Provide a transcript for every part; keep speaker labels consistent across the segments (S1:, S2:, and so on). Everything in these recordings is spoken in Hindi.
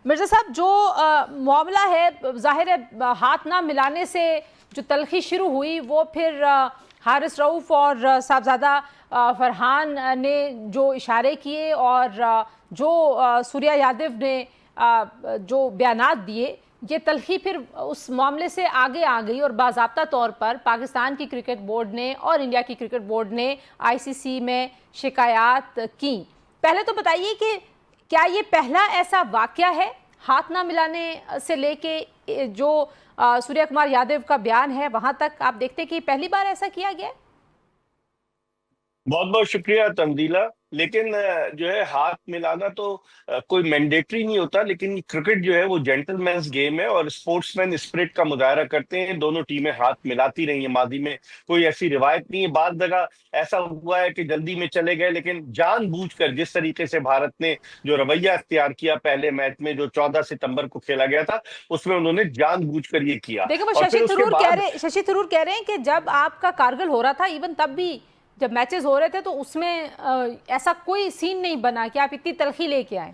S1: मिर्जा साहब, जो मामला है, जाहिर है हाथ ना मिलाने से जो तलखी शुरू हुई वो फिर हारिस रऊफ और साहबजादा फरहान ने जो इशारे किए और जो सूर्या यादव ने जो बयानात दिए, ये तलखी फिर उस मामले से आगे आ गई और बाज़ाब्ता तौर पर पाकिस्तान की क्रिकेट बोर्ड ने और इंडिया की क्रिकेट बोर्ड ने आईसीसी में शिकायत की। पहले तो बताइए कि क्या ये पहला ऐसा वाकया है हाथ ना मिलाने से लेके जो सूर्या कुमार यादव का बयान है वहां तक आप देखते हैं कि पहली बार ऐसा किया गया है?
S2: बहुत बहुत शुक्रिया तंजीला। लेकिन जो है हाथ मिलाना तो कोई मैंडेटरी नहीं होता, लेकिन क्रिकेट जो है वो जेंटलमैन्स गेम है और स्पोर्ट्समैन स्पिरिट का मुजाहरा करते हैं। दोनों टीमें हाथ मिलाती रही हैं, माजी में कोई ऐसी रिवायत नहीं है। बात जगह ऐसा हुआ है कि जल्दी में चले गए, लेकिन जानबूझकर जिस तरीके से भारत ने जो रवैया अख्तियार किया पहले मैच में जो 14 सितंबर को खेला गया था, उसमें उन्होंने जानबूझकर ये किया।
S1: देखो, वो
S2: और फिर उसके बाद
S1: शशि थरूर कह रहे हैं कि जब आपका कारगिल हो रहा था, इवन तब भी जब मैचेस हो रहे थे तो उसमें ऐसा कोई सीन नहीं बना कि आप इतनी तलखी लेके आए।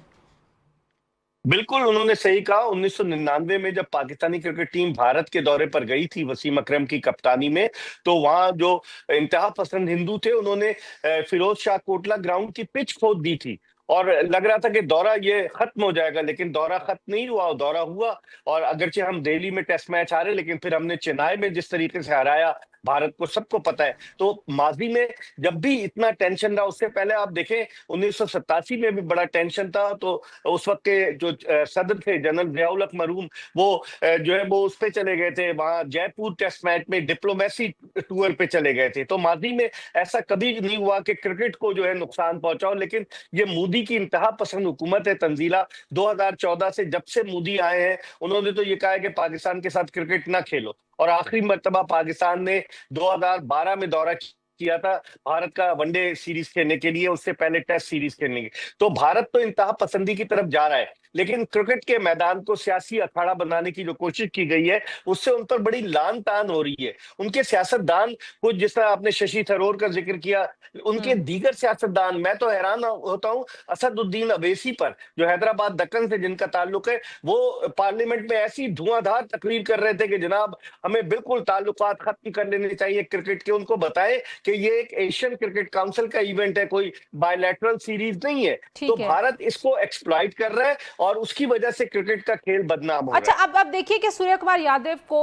S2: बिल्कुल उन्होंने सही कहा। 1999 में जब पाकिस्तानी क्रिकेट टीम भारत के दौरे पर गई थी वसीम अकरम की कप्तानी में, तो वहां जो इंतहा पसंद हिंदू थे उन्होंने फिरोज शाह कोटला ग्राउंड की पिच खोद दी थी और लग रहा था कि दौरा ये खत्म हो जाएगा, लेकिन दौरा खत्म नहीं हुआ, दौरा हुआ। और अगरचे हम दिल्ली में टेस्ट मैच हारे, लेकिन फिर हमने चेन्नई में जिस तरीके से हराया भारत को, सबको पता है। तो माजी में जब भी इतना टेंशन रहा, उससे पहले आप देखें 1987 में भी बड़ा टेंशन था। तो उस वक्त के जो सदर थे जनरल जियाउल हक मरहूम, वो जो है वो उस पे चले गए थे, वहां जयपुर टेस्ट मैच में डिप्लोमेसी टूर पे चले गए थे। तो माजी में ऐसा कभी नहीं हुआ कि क्रिकेट को जो है नुकसान पहुंचाओ। लेकिन ये मोदी की इंतहा पसंद हुकूमत है तंजीला। 2014 से जब से मोदी आए हैं, उन्होंने तो ये कहा है कि पाकिस्तान के साथ क्रिकेट ना खेलो, और आखिरी मर्तबा पाकिस्तान ने 2012 में दौरा किया था भारत का वनडे सीरीज खेलने के लिए, उससे पहले टेस्ट सीरीज खेलने के। तो भारत तो इंतहा पसंदी की तरफ जा रहा है, लेकिन क्रिकेट के मैदान को सियासी अखाड़ा बनाने की जो कोशिश की गई है, उससे उन पर बड़ी लान तान हो रही है। उनके सियासतदान कुछ, जिस तरह आपने शशि थरूर का जिक्र किया, उनके दीगर सियासतदान, मैं तो हैरान होता हूं असदुद्दीन अवैसी पर, जो हैदराबाद दक्कन से जिनका ताल्लुक है। वो पार्लियामेंट में ऐसी धुआंधार तकरीर कर रहे थे कि जनाब हमें बिल्कुल ताल्लुकात खत्म कर लेने चाहिए क्रिकेट के। उनको बताएं कि ये एक एशियन क्रिकेट काउंसिल का इवेंट है, कोई बायलैटरल सीरीज नहीं है। तो
S1: ठीक है।
S2: भारत इसको एक्सप्लॉइट कर रहा है और उसकी वजह से क्रिकेट का खेल बदनाम हो
S1: अच्छा,
S2: रहा है।
S1: अब देखिए कि सूर्या कुमार यादव को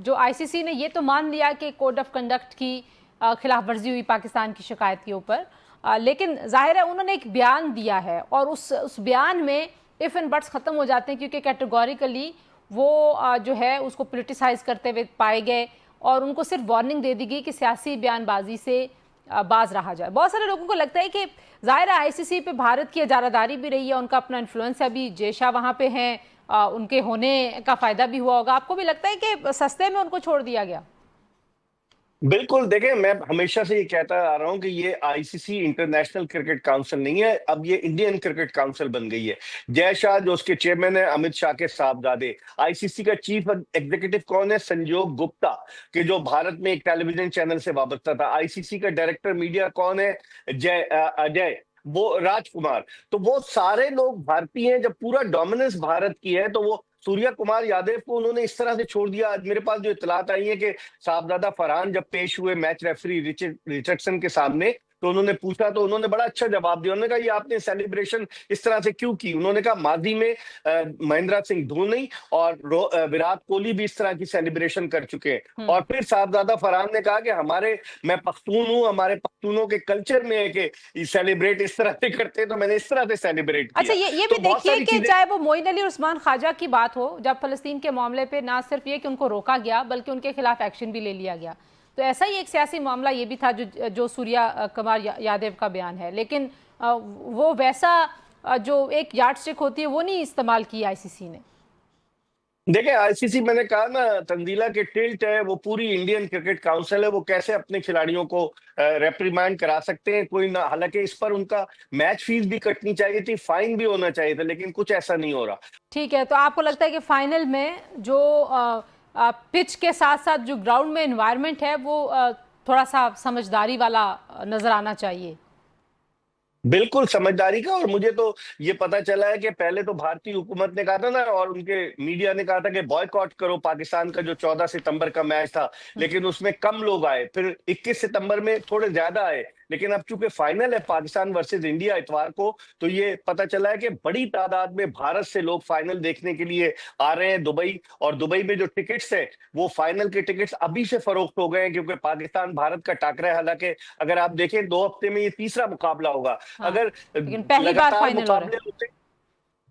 S1: जो आईसीसी ने ये तो मान लिया कि कोड ऑफ कंडक्ट की खिलाफ वर्जी हुई पाकिस्तान की शिकायत के ऊपर, लेकिन जाहिर है उन्होंने एक बयान दिया है और उस बयान में इफ एंड बट्स खत्म हो जाते हैं, क्योंकि कैटेगोरिकली वो जो है उसको पोलिटिसाइज करते हुए पाए गए और उनको सिर्फ वार्निंग दे दी गई कि सियासी बयानबाजी से बाज रहा जाए। बहुत सारे लोगों को लगता है कि जाहिर है आईसीसी पे भारत की इजारादारी भी रही है, उनका अपना इन्फ्लुएंस है, अभी जयशाह वहाँ पे हैं, उनके होने का फायदा भी हुआ होगा। आपको भी लगता है कि सस्ते में उनको छोड़ दिया गया?
S2: बिल्कुल, देखें मैं हमेशा से ये कहता आ रहा हूं कि ये आईसीसी इंटरनेशनल क्रिकेट काउंसिल नहीं है, अब ये इंडियन क्रिकेट काउंसिल बन गई है। जय शाह जो उसके चेयरमैन है, अमित शाह के साहबजादे। आईसीसी का चीफ एग्जीक्यूटिव कौन है? संजोग गुप्ता, कि जो भारत में एक टेलीविजन चैनल से वाबस्ता था। आईसीसी का डायरेक्टर मीडिया कौन है? अजय, वो राजकुमार। तो वो सारे लोग भारतीय हैं। जब पूरा डोमिनेंस भारत की है, तो वो सूर्या कुमार यादव को उन्होंने इस तरह से छोड़ दिया। आज मेरे पास जो इतलात आई है कि साहबजादा फरहान जब पेश हुए मैच रेफरी रिचर्डसन के सामने, तो उन्होंने पूछा, तो उन्होंने बड़ा अच्छा जवाब दिया। उन्होंने कहा ये आपने सेलिब्रेशन इस तरह से क्यों की? उन्होंने कहा माजी में महेंद्र सिंह धोनी और विराट कोहली भी इस तरह की सेलिब्रेशन कर चुके हैं। और फिर साहबजादा फरहान ने कहा कि मैं पख्तून हूं, हमारे पख्तूनों के कल्चर में है कि सेलिब्रेट इस तरह से करते हैं, तो मैंने इस तरह से सेलिब्रेट
S1: अच्छा,
S2: किया।
S1: ये भी
S2: तो बहुत
S1: देखिए
S2: सारी
S1: कि
S2: चीजें।
S1: चाहे वो मोइन अली और उस्मान ख्वाजा की बात हो, जब फलस्तीन के मामले पे ना सिर्फ ये कि उनको रोका गया बल्कि उनके खिलाफ एक्शन भी ले लिया गया, तो ऐसा ही एक सियासी मामला ये भी था जो सूर्या कुमार यादव का बयान है। लेकिन वो वैसा जो एक यार्डस्टिक होती है वो नहीं इस्तेमाल की आईसीसी ने।
S2: देखिए आईसीसी, मैंने कहा ना तंजीला, के टिल्ट है वो पूरी इंडियन क्रिकेट काउंसिल है। वो कैसे अपने खिलाड़ियों को रेप्रीमांड करा सकते हैं? कोई ना, हालांकि इस पर उनका मैच फीस भी कटनी चाहिए थी, फाइन भी होना चाहिए था, लेकिन कुछ ऐसा नहीं हो रहा।
S1: ठीक है, तो आपको लगता है कि फाइनल में जो पिच के साथ साथ जो ग्राउंड में एनवायरनमेंट है वो थोड़ा सा समझदारी वाला नजर आना चाहिए?
S2: बिल्कुल समझदारी का। और मुझे तो ये पता चला है कि पहले तो भारतीय हुकूमत ने कहा था ना, और उनके मीडिया ने कहा था कि बॉयकॉट करो पाकिस्तान का जो 14 सितंबर का मैच था, लेकिन उसमें कम लोग आए। फिर 21 सितंबर में थोड़े ज्यादा आए, लेकिन अब चूंकि फाइनल है पाकिस्तान वर्सेस इंडिया इतवार को, तो ये पता चला है कि बड़ी तादाद में भारत से लोग फाइनल देखने के लिए आ रहे हैं दुबई। और दुबई में जो टिकट्स है, वो फाइनल के टिकट्स अभी से फरोख्त हो गए हैं, क्योंकि पाकिस्तान भारत का टाकरा है। हालांकि अगर आप देखें 2 हफ्ते में ये तीसरा मुकाबला होगा।
S1: हाँ,
S2: अगर
S1: लेकिन पहली बार
S2: लगातार
S1: फाइनल हो रहा
S2: मुकाबले
S1: है।
S2: होते,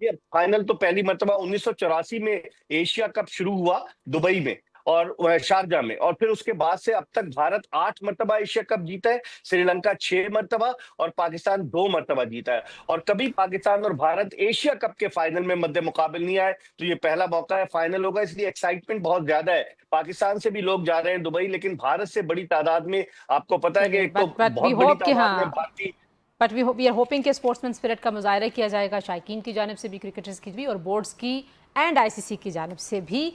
S2: ये फाइनल तो पहली मर्तबा 1984 में एशिया कप शुरू हुआ दुबई में और शारजा में, और फिर उसके बाद से अब तक भारत 8 मर्तबा एशिया कप जीता है, श्रीलंका 6 मर्तबा और पाकिस्तान 2 मर्तबा जीता है। और कभी पाकिस्तान और भारत एशिया कप के फाइनल में मध्य मुकाबले नहीं आए, तो ये पहला मौका है, फाइनल होगा, इसलिए एक्साइटमेंट बहुत ज्यादा है। पाकिस्तान से भी लोग जा रहे हैं दुबई, लेकिन भारत से बड़ी तादाद में, आपको पता है कि
S1: चलिए,
S2: एक तो
S1: बट वी
S2: बहुत बड़ी
S1: होप कि
S2: तादाद में
S1: हाँ,
S2: भारतीय।
S1: बट वी आर होपिंग कि स्पोर्ट्समैन स्पिरिट का मुजाहरा किया जाएगा शायकीन की जानिब से भी, क्रिकेटर्स की भी, और बोर्ड्स की एंड आईसीसी की जानिब से भी।